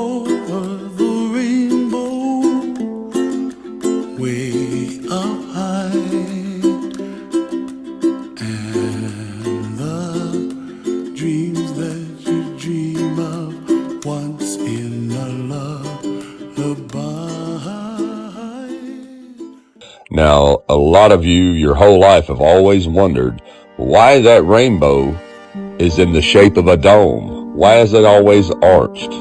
over the rainbow, way up high, and the dreams that you dream of once in a lullaby. Now, a lot of you, your whole life, have always wondered why that rainbow is in the shape of a dome. Why is it always arched?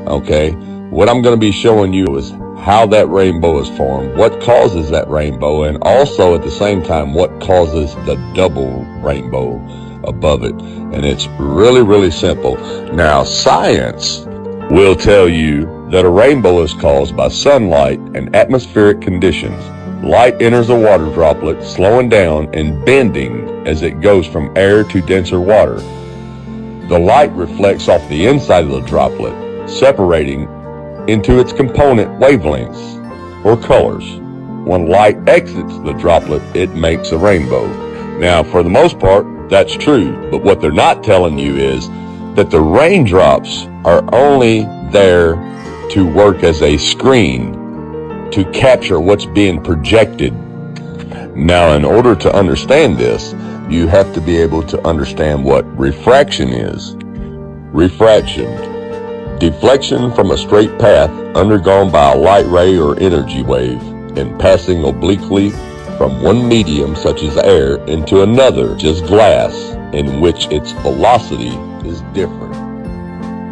Okay, what I'm going to be showing you is how that rainbow is formed, what causes that rainbow, and also at the same time what causes the double rainbow above it. And it's really, really simple. Now, science will tell you that a rainbow is caused by sunlight and atmospheric conditions. Light enters a water droplet, slowing down and bending as it goes from air to denser water. The light reflects off the inside of the droplet, separating into its component wavelengths or colors. When light exits the droplet, it makes a rainbow. Now, for the most part, that's true, but what they're not telling you is that the raindrops are only there to work as a screen to capture what's being projected. Now, in order to understand this, you have to be able to understand what refraction is. Refraction, deflection from a straight path undergone by a light ray or energy wave and passing obliquely from one medium, such as air, into another, just glass, in which its velocity is different.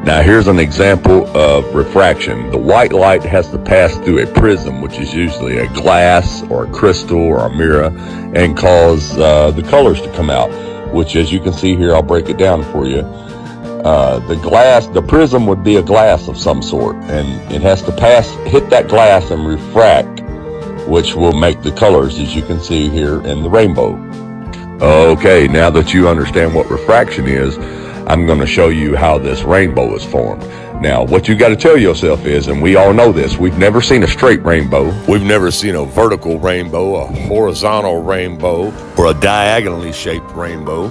Now, here's an example of refraction. The white light has to pass through a prism, which is usually a glass or a crystal or a mirror, and cause the colors to come out, which, as you can see here, I'll break it down for you. The prism would be a glass of some sort, and it has to hit that glass and refract, which will make the colors, as you can see here in the rainbow. Okay, now that you understand what refraction is, I'm going to show you how this rainbow is formed. Now, what you got to tell yourself is, and we all know this, we've never seen a straight rainbow. We've never seen a vertical rainbow, a horizontal rainbow, or a diagonally shaped rainbow.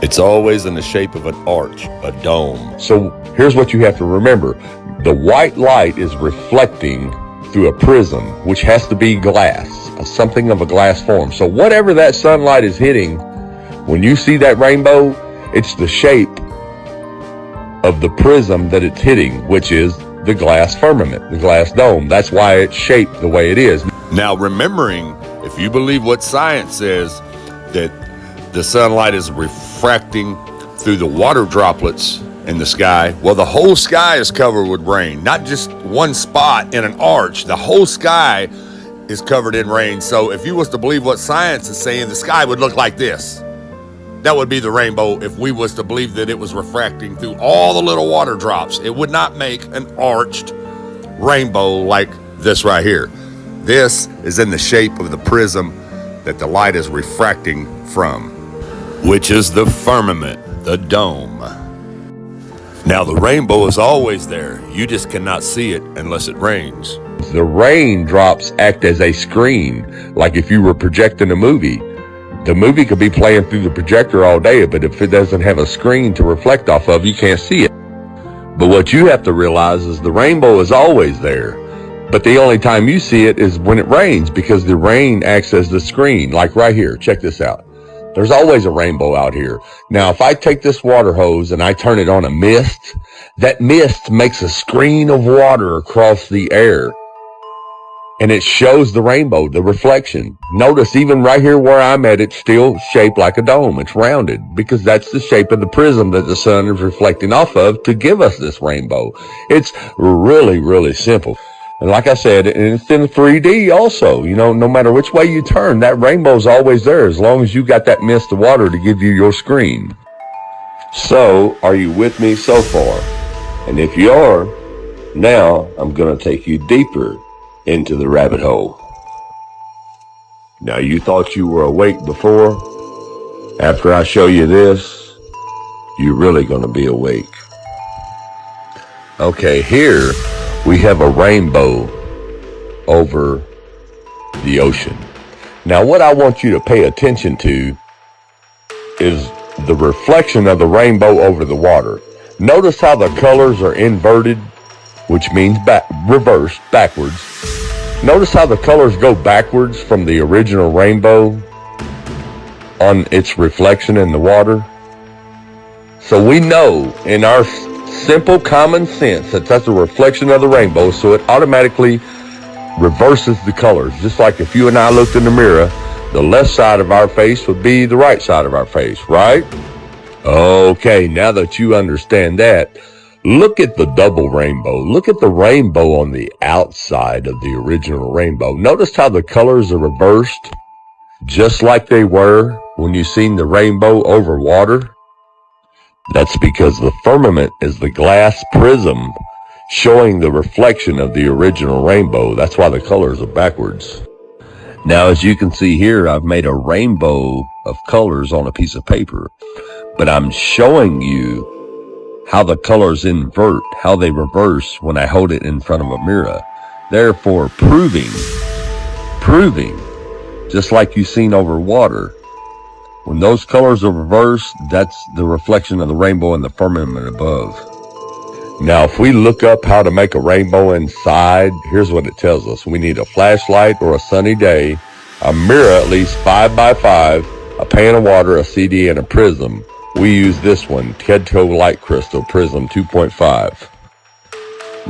It's always in the shape of an arch, a dome. So here's what you have to remember. The white light is reflecting through a prism, which has to be glass, something of a glass form. So whatever that sunlight is hitting, when you see that rainbow, it's the shape of the prism that it's hitting, which is the glass firmament, the glass dome. That's why it's shaped the way it is. Now, remembering, if you believe what science says, that the sunlight is refracting through the water droplets in the sky, well, the whole sky is covered with rain, not just one spot in an arch. The whole sky is covered in rain. So if you was to believe what science is saying, the sky would look like this. That would be the rainbow if we was to believe that it was refracting through all the little water drops. It would not make an arched rainbow like this right here. This is in the shape of the prism that the light is refracting from, which is the firmament, the dome. Now, the rainbow is always there. You just cannot see it unless it rains. The raindrops act as a screen, like if you were projecting a movie. The movie could be playing through the projector all day, but if it doesn't have a screen to reflect off of, you can't see it. But what you have to realize is the rainbow is always there. But the only time you see it is when it rains, because the rain acts as the screen. Like right here, check this out. There's always a rainbow out here. Now, if I take this water hose and I turn it on a mist, that mist makes a screen of water across the air. And it shows the rainbow, the reflection. Notice even right here where I'm at, it's still shaped like a dome. It's rounded because that's the shape of the prism that the sun is reflecting off of to give us this rainbow. It's really, really simple. And like I said, it's in 3D also. You know, no matter which way you turn, that rainbow's always there as long as you got that mist of water to give you your screen. So, are you with me so far? And if you are, now I'm going to take you deeper into the rabbit hole. Now, you thought you were awake before? After I show you this, you're really going to be awake. Okay, here we have a rainbow over the ocean. Now, what I want you to pay attention to is the reflection of the rainbow over the water. Notice how the colors are inverted which means reversed, backwards. Notice how the colors go backwards from the original rainbow on its reflection in the water. So we know in our simple common sense that that's a reflection of the rainbow, so it automatically reverses the colors. Just like if you and I looked in the mirror, the left side of our face would be the right side of our face, right? Okay, now that you understand that, look at the double rainbow. Look at the rainbow on the outside of the original rainbow. Notice how the colors are reversed, just like they were when you seen the rainbow over water. That's because the firmament is the glass prism showing the reflection of the original rainbow. That's why the colors are backwards. Now, as you can see here, I've made a rainbow of colors on a piece of paper, but I'm showing you how the colors invert, how they reverse when I hold it in front of a mirror. Therefore, proving, just like you've seen over water, when those colors are reversed, that's the reflection of the rainbow in the firmament above. Now, if we look up how to make a rainbow inside, here's what it tells us. We need a flashlight or a sunny day, a mirror at least 5 by 5, a pan of water, a CD, and a prism. We use this one, Kedco Light Crystal Prism 2.5.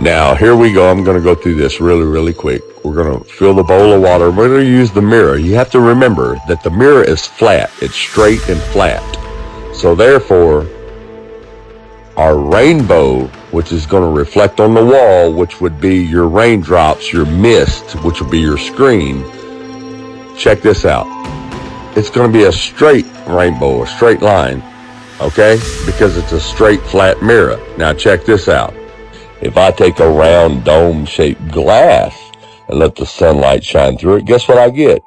Now, here we go. I'm going to go through this really quick. We're going to fill the bowl of water. We're going to use the mirror. You have to remember that the mirror is flat. It's straight and flat. So therefore, our rainbow, which is going to reflect on the wall, which would be your raindrops, your mist, which would be your screen. Check this out. It's going to be a straight rainbow, a straight line, okay? Because it's a straight, flat mirror. Now check this out. If I take a round dome-shaped glass and let the sunlight shine through it, guess what I get?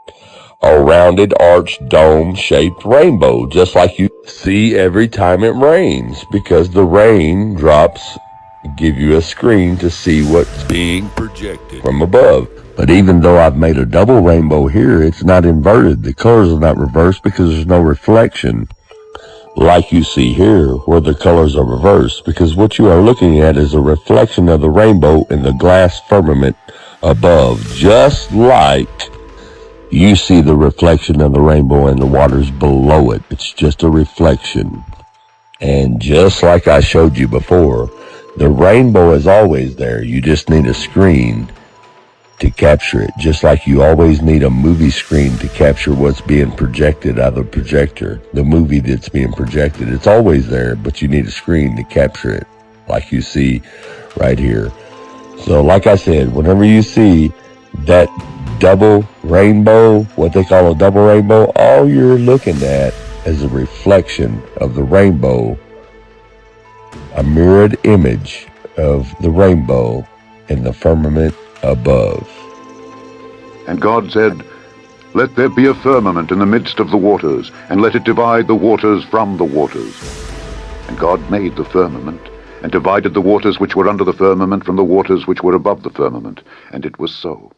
A rounded, arched, dome-shaped rainbow, just like you see every time it rains, because the raindrops give you a screen to see what's being projected from above. But even though I've made a double rainbow here, it's not inverted. The colors are not reversed because there's no reflection like you see here where the colors are reversed, because what you are looking at is a reflection of the rainbow in the glass firmament above, just like you see the reflection of the rainbow in the waters below it. It's just a reflection. And just like I showed you before, the rainbow is always there. You just need a screen to capture it, just like you always need a movie screen to capture what's being projected out of the projector, the movie that's being projected. It's always there, but you need a screen to capture it, like you see right here. So like I said, whenever you see that double rainbow, what they call a double rainbow, all you're looking at is a reflection of the rainbow, a mirrored image of the rainbow in the firmament above. And God said, "Let there be a firmament in the midst of the waters, and let it divide the waters from the waters." And God made the firmament, and divided the waters which were under the firmament from the waters which were above the firmament. And it was so.